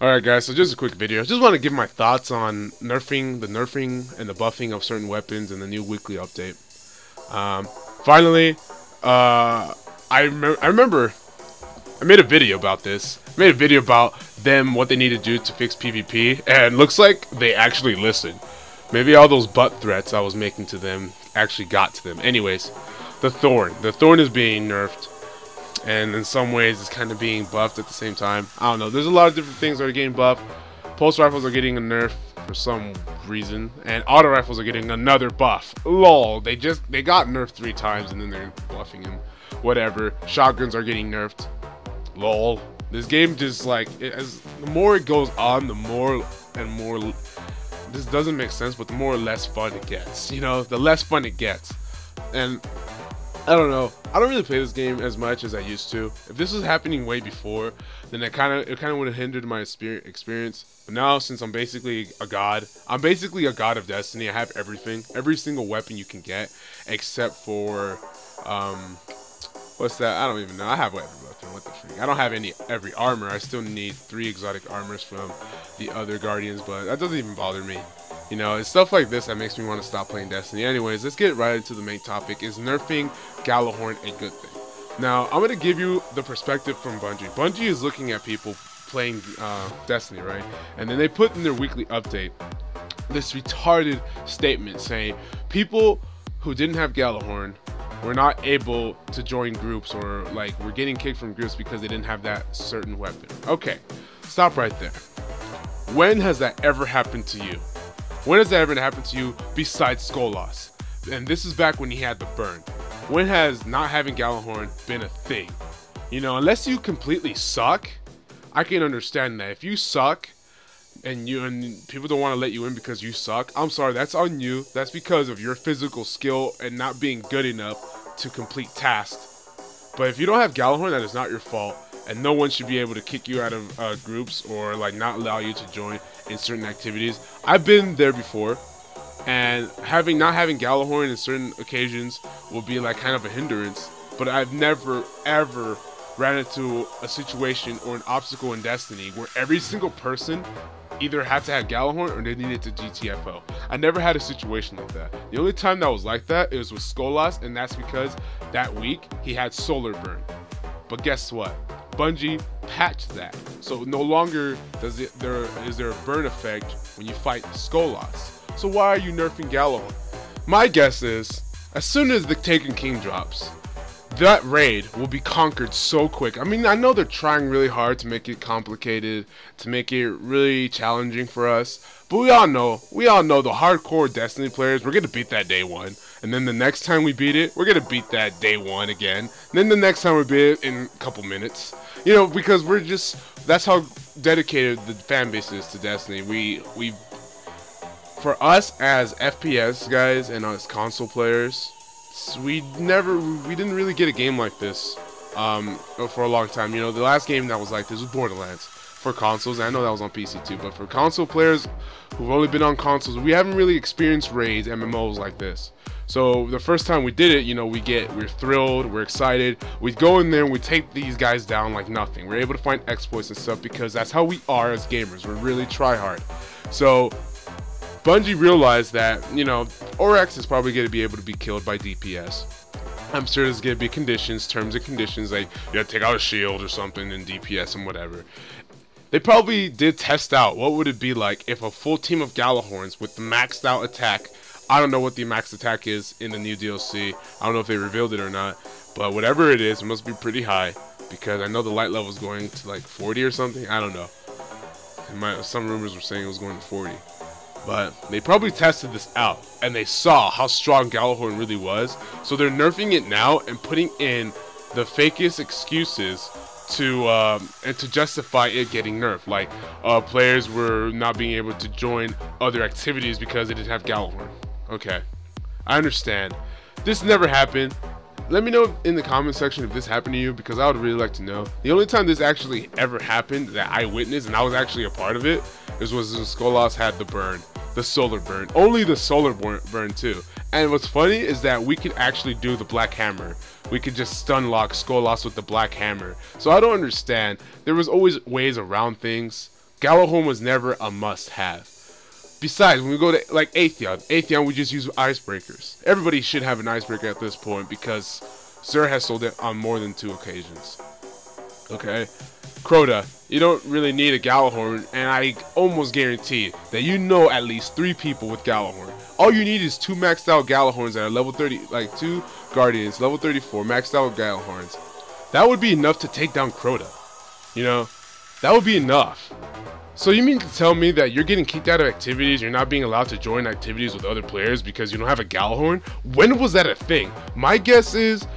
Alright guys, so just a quick video. Just want to give my thoughts on nerfing and the buffing of certain weapons in the new weekly update. Finally, I remember I made a video about this. I made a video about them, what they need to do to fix PvP, and looks like they actually listened. Maybe all those butt threats I was making to them actually got to them. Anyways, the Thorn. The Thorn is being nerfed, and in some ways it's kind of being buffed at the same time. I don't know. There's a lot of different things that are getting buffed. Pulse rifles are getting a nerf for some reason, and auto rifles are getting another buff. LOL. They got nerfed 3 times and then they're buffing them. Whatever. Shotguns are getting nerfed. LOL. This game just like the more it goes on, the more and more. This doesn't make sense, but the more or less fun it gets. You know, the less fun it gets. And I don't know. I don't really play this game as much as I used to. If this was happening way before, then it kind of would have hindered my experience. But now, since I'm basically a god of Destiny. I have everything, every single weapon you can get, except for what's that? I don't even know. I have every weapon. What the freak? I don't have every armor. I still need 3 exotic armors from the other Guardians, but that doesn't even bother me. You know, it's stuff like this that makes me want to stop playing Destiny. Anyways, let's get right into the main topic. Is nerfing Gjallarhorn a good thing? Now, I'm going to give you the perspective from Bungie. Bungie is looking at people playing Destiny, right? And then they put in their weekly update this retarded statement saying people who didn't have Gjallarhorn were not able to join groups, or like were getting kicked from groups because they didn't have that certain weapon. Okay, stop right there. When has that ever happened to you? When has that ever happened to you besides Skolas? And this is back when he had the burn. When has not having Gjallarhorn been a thing? You know, unless you completely suck, I can understand that. If you suck and people don't want to let you in because you suck, I'm sorry, that's on you. That's because of your physical skill and not being good enough to complete tasks. But if you don't have Gjallarhorn, that is not your fault. And no one should be able to kick you out of groups or like not allow you to join in certain activities. I've been there before, and not having Gjallarhorn in certain occasions will be like kind of a hindrance. But I've never ever ran into a situation or an obstacle in Destiny where every single person either had to have Gjallarhorn or they needed to GTFO. I never had a situation like that. The only time that was like that, it was with Skolas, and that's because that week he had solar burn. But guess what? Bungie patched that, so no longer is there a burn effect when you fight Skolas. So why are you nerfing Gjallarhorn? My guess is, as soon as the Taken King drops, that raid will be conquered so quick. I mean, I know they're trying really hard to make it complicated, to make it really challenging for us, but we all know the hardcore Destiny players, we're gonna beat that day 1. And then the next time we beat it, we're gonna beat that day 1 again. And then the next time we beat it in a couple minutes. You know, because that's how dedicated the fan base is to Destiny. For us as FPS guys and as console players, we didn't really get a game like this for a long time. You know, the last game that was like this was Borderlands for consoles. I know that was on PC too, but for console players who've only been on consoles, we haven't really experienced raids, MMOs like this. So the first time we did it, you know, we're thrilled, we're excited. We go in there and we take these guys down like nothing. We're able to find exploits and stuff because that's how we are as gamers. We're really try hard. So Bungie realized that, you know, Oryx is probably going to be able to be killed by DPS. I'm sure there's going to be conditions, terms and conditions, like you gotta take out a shield or something in DPS and whatever. They probably did test out what would it be like if a full team of Gjallarhorns with the maxed out attack. I don't know what the max attack is in the new DLC. I don't know if they revealed it or not, but whatever it is, it must be pretty high because I know the light level is going to like 40 or something. I don't know. Some rumors were saying it was going to 40. But they probably tested this out and they saw how strong Gjallarhorn really was. So they're nerfing it now and putting in the fakest excuses to justify it getting nerfed. Like players were not being able to join other activities because they didn't have Gjallarhorn. Okay, I understand. This never happened. Let me know in the comment section if this happened to you, because I would really like to know. The only time this actually ever happened that I witnessed, and I was actually a part of it, was when Skolas had the burn. The solar burn. Only the solar burn too. And what's funny is that we could actually do the black hammer. We could just stun lock Skolas with the black hammer. So I don't understand. There was always ways around things. Gjallarhorn was never a must-have. Besides, when we go to like Atheon, we just use icebreakers. Everybody should have an icebreaker at this point because Sir has sold it on more than 2 occasions. Okay, Crota, you don't really need a Gjallarhorn, and I almost guarantee that you know at least 3 people with Gjallarhorn. All you need is 2 maxed out Gjallarhorns that are level 30, like 2 Guardians, level 34, maxed out Gjallarhorns. That would be enough to take down Crota. You know, that would be enough. So you mean to tell me that you're getting kicked out of activities, you're not being allowed to join activities with other players because you don't have a Gjallarhorn? When was that a thing? My guess is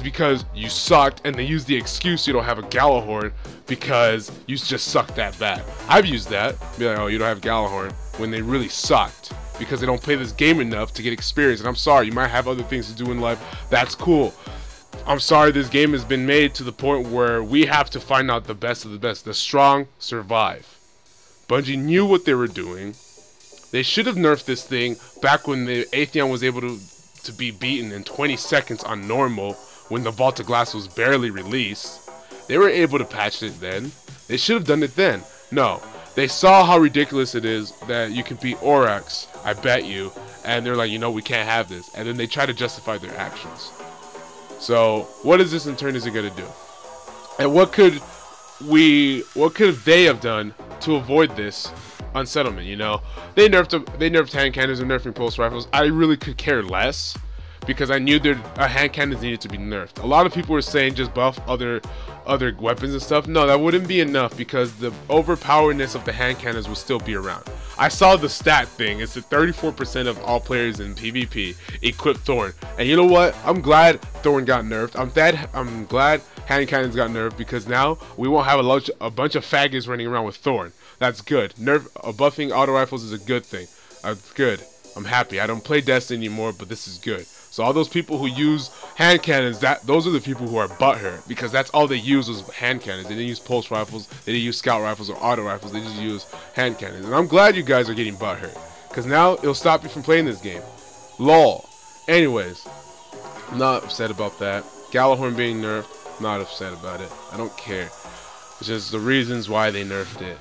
because you sucked and they used the excuse you don't have a Gjallarhorn because you just sucked that bad. I've used that, be like, oh, you don't have Gjallarhorn, when they really sucked because they don't play this game enough to get experience. And I'm sorry, you might have other things to do in life, that's cool. I'm sorry this game has been made to the point where we have to find out the best of the best. The strong survive. Bungie knew what they were doing. They should have nerfed this thing back when the Atheon was able to be beaten in 20 seconds on normal when the Vault of Glass was barely released. They were able to patch it then. They should have done it then. No. They saw how ridiculous it is that you can beat Aurochs, I bet you, and they're like, you know, we can't have this. And then they try to justify their actions. So, what is this in turn is it going to do? And what could they have done to avoid this unsettlement, you know? They nerfed hand cannons and nerfing pulse rifles. I really could care less because I knew hand cannons needed to be nerfed. A lot of people were saying just buff other weapons and stuff. No, that wouldn't be enough because the overpowerness of the hand cannons will still be around. I saw the stat thing. It's that 34% of all players in PvP equip Thorn. And you know what? I'm glad Thorn got nerfed. I'm glad hand cannons got nerfed because now we won't have a bunch of faggots running around with Thorn. That's good. Buffing auto rifles is a good thing. It's good. I'm happy. I don't play Destiny anymore, but this is good. So all those people who use hand cannons, those are the people who are butthurt because that's all they use was hand cannons. They didn't use pulse rifles, they didn't use scout rifles or auto rifles, they just use hand cannons. And I'm glad you guys are getting butthurt because now it'll stop you from playing this game. LOL. Anyways, I'm not upset about that. Gjallarhorn being nerfed, not upset about it. I don't care. It's just the reasons why they nerfed it.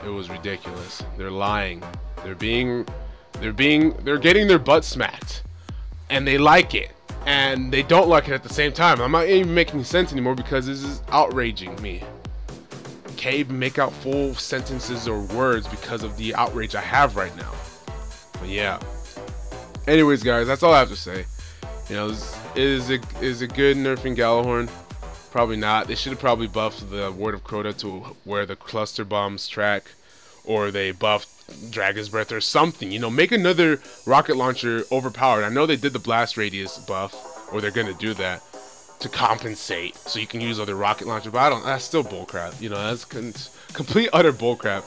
It was ridiculous. They're lying. They're getting their butt smacked. And they like it. And they don't like it at the same time. I'm not even making sense anymore because this is outraging me. Can't even make out full sentences or words because of the outrage I have right now. But yeah. Anyways, guys, that's all I have to say. You know, is it good nerfing Gjallarhorn? Probably not. They should have probably buffed the Word of Crota to where the cluster bombs track, or they buffed Dragon's Breath or something. You know, make another rocket launcher overpowered. I know they did the blast radius buff, or they're gonna do that to compensate, so you can use other rocket launcher. But that's still bullcrap. You know, that's complete utter bullcrap.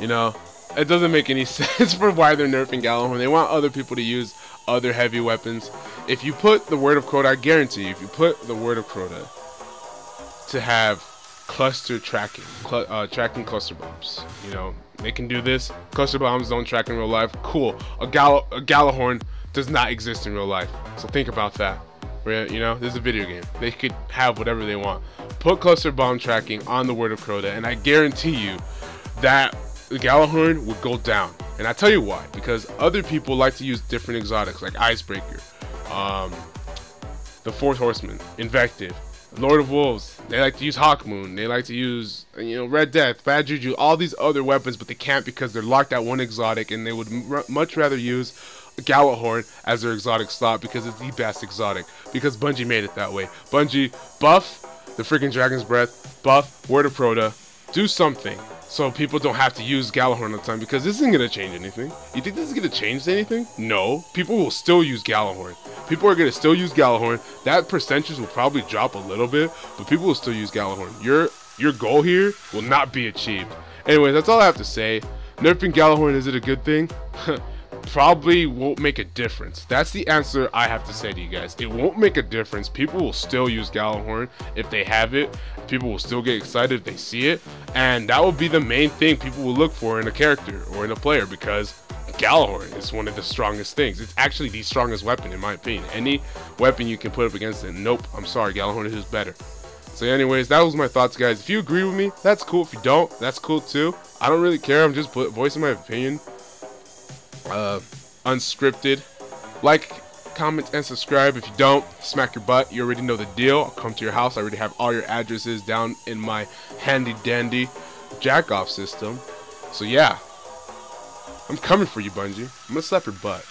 You know, it doesn't make any sense for why they're nerfing Gjallarhorn. They want other people to use other heavy weapons. If you put the Word of Crota, I guarantee you, if you put the Word of Crota to have cluster tracking, tracking cluster bombs, you know, they can do this. Cluster bombs don't track in real life. Cool. A Gjallarhorn does not exist in real life. So think about that. You know, this is a video game. They could have whatever they want. Put cluster bomb tracking on the Word of Crota, and I guarantee you that the Gjallarhorn would go down. And I tell you why. Because other people like to use different exotics like Icebreaker, the Fourth Horseman, Invective, Lord of Wolves. They like to use Hawkmoon. They like to use, you know, Red Death, Bad Juju, all these other weapons, but they can't because they're locked at one exotic, and they would much rather use Gjallarhorn as their exotic slot because it's the best exotic. Because Bungie made it that way. Bungie, buff the freaking Dragon's Breath, buff Word of Crota, do something so people don't have to use Gjallarhorn all the time, because this isn't going to change anything. You think this is going to change anything? No. People will still use Gjallarhorn. People are going to still use Gjallarhorn. That percentage will probably drop a little bit, but people will still use Gjallarhorn. Your goal here will not be achieved. Anyways, that's all I have to say. Nerfing Gjallarhorn, is it a good thing? Probably won't make a difference. That's the answer I have to say to you guys. It won't make a difference. People will still use Gjallarhorn if they have it. People will still get excited if they see it, and that will be the main thing people will look for in a character or in a player, because Gjallarhorn is one of the strongest things. It's actually the strongest weapon in my opinion. Any weapon you can put up against it, nope, I'm sorry, Gjallarhorn is just better. So anyways, that was my thoughts, guys. If you agree with me, that's cool. If you don't, that's cool too. I don't really care. I'm just voicing my opinion. Unscripted. Like, comment, and subscribe. If you don't, smack your butt. You already know the deal. I'll come to your house. I already have all your addresses down in my handy dandy jack-off system. So yeah, I'm coming for you, Bungie. I'm gonna slap your butt.